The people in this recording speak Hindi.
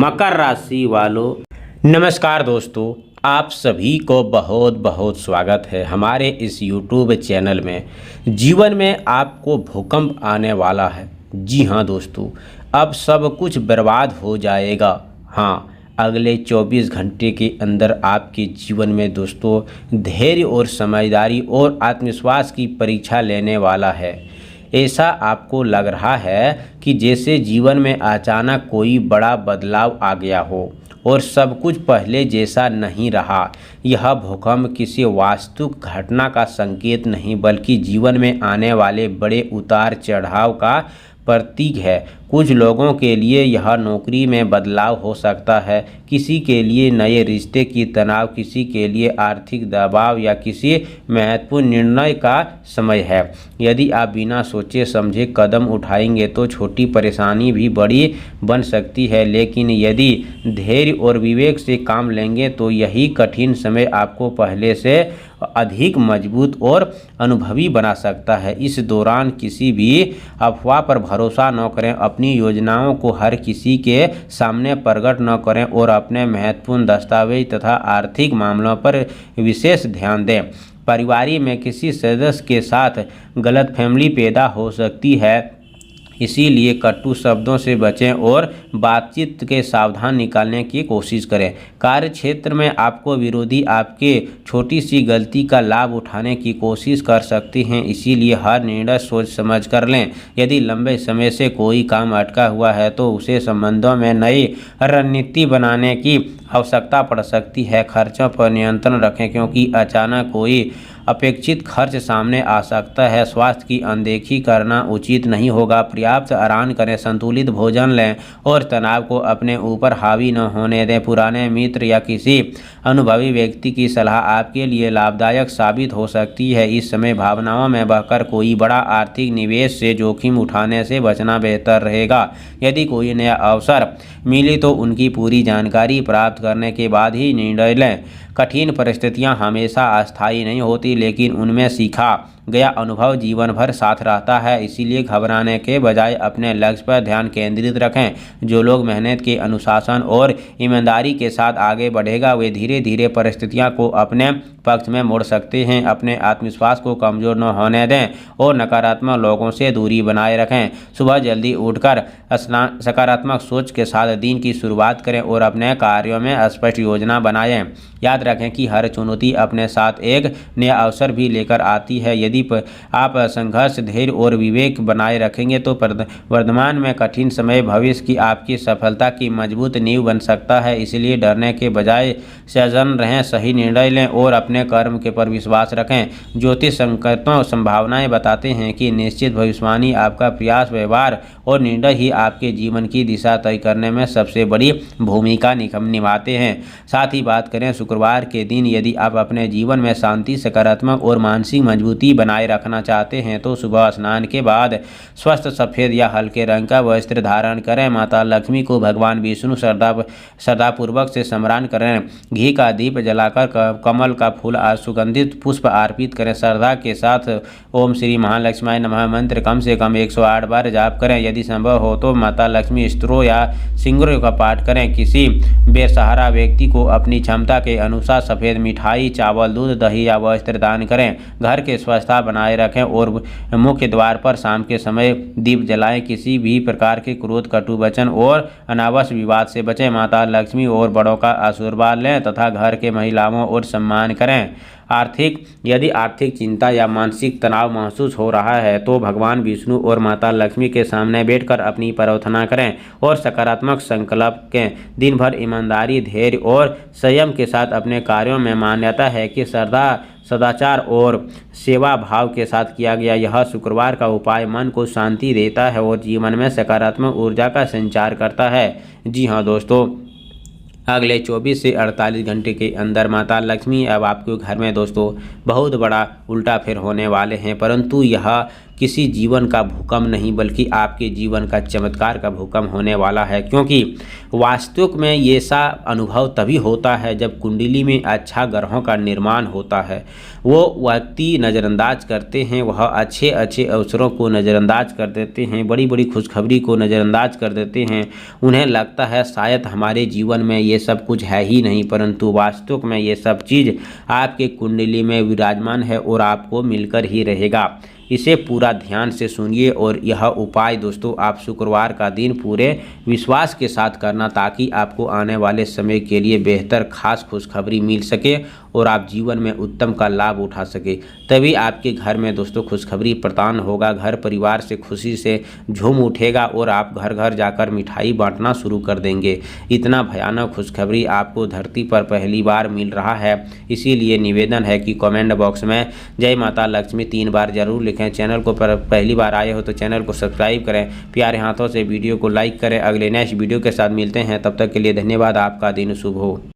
मकर राशि वालों, नमस्कार दोस्तों। आप सभी को बहुत बहुत स्वागत है हमारे इस YouTube चैनल में। जीवन में आपको भूकंप आने वाला है। जी हाँ दोस्तों, अब सब कुछ बर्बाद हो जाएगा। हाँ, अगले 24 घंटे के अंदर आपके जीवन में दोस्तों धैर्य और समझदारी और आत्मविश्वास की परीक्षा लेने वाला है। ऐसा आपको लग रहा है कि जैसे जीवन में अचानक कोई बड़ा बदलाव आ गया हो और सब कुछ पहले जैसा नहीं रहा। यह भूकंप किसी वास्तविक घटना का संकेत नहीं बल्कि जीवन में आने वाले बड़े उतार चढ़ाव का प्रतीक है। कुछ लोगों के लिए यह नौकरी में बदलाव हो सकता है, किसी के लिए नए रिश्ते की तनाव, किसी के लिए आर्थिक दबाव या किसी महत्वपूर्ण निर्णय का समय है। यदि आप बिना सोचे समझे कदम उठाएंगे तो छोटी परेशानी भी बड़ी बन सकती है, लेकिन यदि धैर्य और विवेक से काम लेंगे तो यही कठिन समय आपको पहले से अधिक मजबूत और अनुभवी बना सकता है। इस दौरान किसी भी अफवाह पर भरोसा न करें, अपनी योजनाओं को हर किसी के सामने प्रकट न करें और अपने महत्वपूर्ण दस्तावेज तथा आर्थिक मामलों पर विशेष ध्यान दें। परिवार में किसी सदस्य के साथ गलतफहमी पैदा हो सकती है, इसीलिए कटु शब्दों से बचें और बातचीत के सावधान निकालने की कोशिश करें। कार्य क्षेत्र में आपको विरोधी आपके छोटी सी गलती का लाभ उठाने की कोशिश कर सकते हैं, इसीलिए हर निर्णय सोच समझ कर लें। यदि लंबे समय से कोई काम अटका हुआ है तो उसे संबंधों में नई रणनीति बनाने की आवश्यकता पड़ सकती है। खर्चों पर नियंत्रण रखें क्योंकि अचानक कोई अपेक्षित खर्च सामने आ सकता है। स्वास्थ्य की अनदेखी करना उचित नहीं होगा। पर्याप्त आराम करें, संतुलित भोजन लें और तनाव को अपने ऊपर हावी न होने दें। पुराने मित्र या किसी अनुभवी व्यक्ति की सलाह आपके लिए लाभदायक साबित हो सकती है। इस समय भावनाओं में बहकर कोई बड़ा आर्थिक निवेश से जोखिम उठाने से बचना बेहतर रहेगा। यदि कोई नया अवसर मिले तो उनकी पूरी जानकारी प्राप्त करने के बाद ही निर्णय लें। कठिन परिस्थितियां हमेशा अस्थायी नहीं होती, लेकिन उनमें सीखा गया अनुभव जीवन भर साथ रहता है। इसीलिए घबराने के बजाय अपने लक्ष्य पर ध्यान केंद्रित रखें। जो लोग मेहनत के अनुशासन और ईमानदारी के साथ आगे बढ़ेगा वे धीरे धीरे परिस्थितियों को अपने पक्ष में मोड़ सकते हैं। अपने आत्मविश्वास को कमजोर न होने दें और नकारात्मक लोगों से दूरी बनाए रखें। सुबह जल्दी उठकर सकारात्मक सोच के साथ दिन की शुरुआत करें और अपने कार्यों में स्पष्ट योजना बनाएं। याद रखें कि हर चुनौती अपने साथ एक नया अवसर भी लेकर आती है। यदि आप संघर्ष, धैर्य और विवेक बनाए रखेंगे तो वर्तमान में कठिन समय भविष्य की आपकी सफलता की मजबूत नींव बन सकता है। इसलिए डरने के बजाय सजग रहें, सही निर्णय लें और अपने कर्म के पर विश्वास रखें। ज्योतिष संकेतों संभावनाएं बताते हैं कि निश्चित भविष्यवाणी, आपका प्रयास, व्यवहार और निर्णय ही आपके जीवन की दिशा तय करने में सबसे बड़ी भूमिका निभाते हैं। साथ ही बात करें शुक्रवार के दिन, यदि आप अपने जीवन में शांति, सकारात्मक और मानसिक मजबूती बनाए रखना चाहते हैं तो सुबह स्नान के बाद स्वस्थ सफ़ेद या हल्के रंग का वस्त्र धारण करें। माता लक्ष्मी को भगवान विष्णु श्रद्धापूर्वक से स्मरण करें। घी का दीप जलाकर कमल का फूल और सुगंधित पुष्प अर्पित करें। श्रद्धा के साथ ओम श्री महालक्ष्मी नमः मंत्र कम से कम 108 बार जाप करें। यदि संभव हो तो माता लक्ष्मी स्तोत्र या सिंगुर का पाठ करें। किसी बेसहारा व्यक्ति को अपनी क्षमता के अनुसार सफ़ेद मिठाई, चावल, दूध, दही या वस्त्र दान करें। घर के स्वच्छता बनाए रखें और मुख्य द्वार पर शाम के समय दीप जलाएं। किसी भी प्रकार के क्रोध, कटु वचन और अनावश्यक विवाद से बचें। माता लक्ष्मी और बड़ों का आशीर्वाद लें तथा घर के महिलाओं और सम्मान करें। यदि आर्थिक चिंता या मानसिक तनाव महसूस हो रहा है तो भगवान विष्णु और माता लक्ष्मी के सामने बैठकर अपनी प्रार्थना करें और सकारात्मक संकल्प करें। दिन भर ईमानदारी, धैर्य और संयम के साथ अपने कार्यों में मान्यता है कि श्रद्धा, सदाचार और सेवा भाव के साथ किया गया यह शुक्रवार का उपाय मन को शांति देता है और जीवन में सकारात्मक ऊर्जा का संचार करता है। जी हाँ दोस्तों, अगले 24 से 48 घंटे के अंदर माता लक्ष्मी अब आपके घर में दोस्तों बहुत बड़ा उल्टा फेर होने वाले हैं, परंतु यह किसी जीवन का भूकंप नहीं बल्कि आपके जीवन का चमत्कार का भूकंप होने वाला है। क्योंकि वास्तविक में ये सा अनुभव तभी होता है जब कुंडली में अच्छा ग्रहों का निर्माण होता है। वो व्यक्ति नज़रअंदाज करते हैं, वह अच्छे अच्छे अवसरों को नज़रअंदाज कर देते हैं, बड़ी बड़ी खुशखबरी को नज़रअंदाज कर देते हैं। उन्हें लगता है शायद हमारे जीवन में ये सब कुछ है ही नहीं, परंतु वास्तविक में ये सब चीज़ आपके कुंडली में विराजमान है और आपको मिलकर ही रहेगा। इसे पूरा ध्यान से सुनिए और यह उपाय दोस्तों आप शुक्रवार का दिन पूरे विश्वास के साथ करना, ताकि आपको आने वाले समय के लिए बेहतर खास खुशखबरी मिल सके और आप जीवन में उत्तम का लाभ उठा सके। तभी आपके घर में दोस्तों खुशखबरी प्रदान होगा, घर परिवार से खुशी से झूम उठेगा और आप घर घर जाकर मिठाई बांटना शुरू कर देंगे। इतना भयानक खुशखबरी आपको धरती पर पहली बार मिल रहा है। इसीलिए निवेदन है कि कमेंट बॉक्स में जय माता लक्ष्मी 3 बार जरूर लिखें। चैनल को पहली बार आए हो तो चैनल को सब्सक्राइब करें, प्यारे हाथों से वीडियो को लाइक करें। अगले नेक्स्ट वीडियो के साथ मिलते हैं, तब तक के लिए धन्यवाद। आपका दिन शुभ हो।